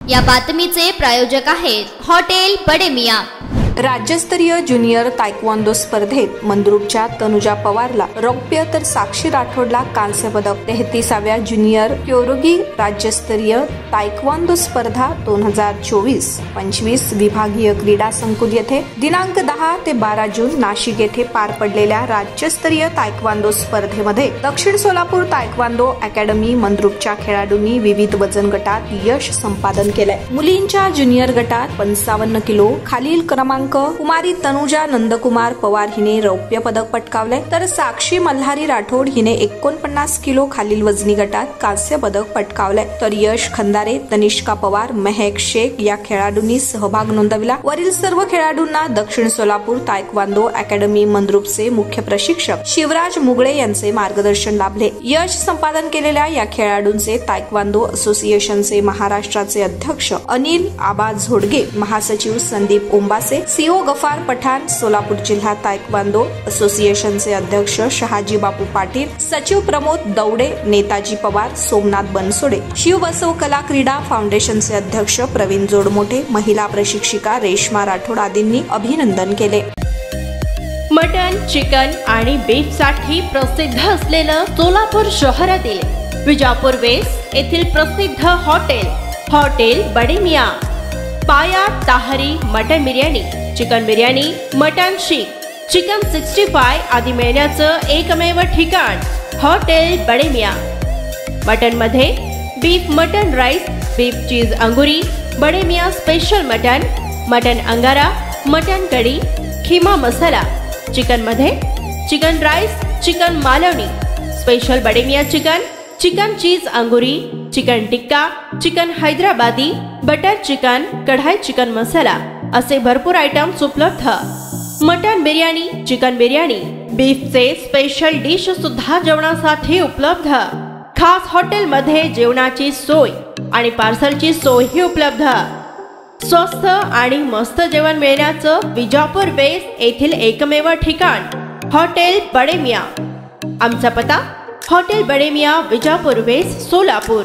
या बातमीचे प्रायोजक आहेत हॉटेल बडे मियां। राज्यस्तरीय ज्युनियर तायक्वांदो स्पर्धेत मंद्रुपच्या तनुजा पवारला रौप्य तर साक्षी राठोडला कांस्य पदक। 33व्या ज्युनियर क्योरोगी राज्यस्तरीय तायक्वांदो स्पर्धा 2024-25 विभागीय क्रीडा संकुल येथे दिनांक 10 ते 12 जून नाशिक येथे पार पडलेल्या राज्यस्तरीय तायक्वांदो स्पर्धेमध्ये दक्षिण सोलापूर तायक्वांदो अकॅडमी मंद्रुपच्या खेळाडूंनी विविध वजन गटात यश संपादन केले। मुलींच्या ज्युनियर गटात 55 किलो खालील क्रमांक कुमारी तनुजा नंदकुमार पवार हिने रौप्य पदक पटकावले, तर साक्षी मल्हारी राठोड हिने 49 किलो खालील वजनी गटात कांस्य पदक पटकावले। तर यश खंदारे, तनिष्का पवार, महक शेख या खेळाडूंनी सहभाग नोंदविला। वरील सर्व खेळाडूंना दक्षिण सोलापूर तायक्वांदो अकॅडमी मंद्रुपचे मुख्य प्रशिक्षक शिवराज मुगळे यांचे मार्गदर्शन लाभले। यश संपादन केलेल्या या खेळाडूंचे तायक्वांदो असोसिएशनचे महाराष्ट्राचे अध्यक्ष अनिल आबा झोडगे, महासचिव संदीप ओंबासे, सीओ गफार पठाण, सोलापूर जिल्हा तायक्वांदो असोसिएशनचे अध्यक्ष शहाजी बापू पाटील, सचिव प्रमोद दौडे, नेताजी पवार, सोमनाथ बनसोडे, शिव बसव कला क्रीडा फाउंडेशनचे अध्यक्ष प्रवीण जोडमोठे, महिला प्रशिक्षिका रेश्मा राठोड आदींनी अभिनंदन केले। मटन, चिकन आणि बीफ साठी प्रसिद्ध असलेलं सोलापूर शहरातील विजापूर वेस्ट येथील प्रसिद्ध hotel Bade Miyan. Paya tahri mutton biryani, chicken biryani, mutton seekh, chicken 65 आदी मिळण्याचं एकमेव ठिकाण हॉटेल बडे मियां। मटन मध्ये beef mutton rice, beef cheese angoori, Bade Miyan special mutton, mutton angara, mutton kadhi, keema masala. Chicken मध्ये chicken rice, chicken Malvani, special Bade Miyan chicken, chicken cheese angoori, chicken tikka, chicken Hyderabadi, butter chicken, kadai chicken masala असे भरपूर आयटम्स उपलब्ध। मटन बिर्याणी, चिकन बिर्याणी, बीफचे स्पेशल डिश सुद्धा जेवणासाठी उपलब्ध। खास हॉटेलमध्ये जेवणाची सोय आणि पार्सलची सोयही उपलब्ध। स्वस्त आणि मस्त जेवण मिळण्याचं विजापूर वेस्ट येथील एकमेव ठिकाण हॉटेल बडे मियां। आमचा पत्ता हॉटेल बडे मियां, विजापूर वेस्ट, सोलापूर।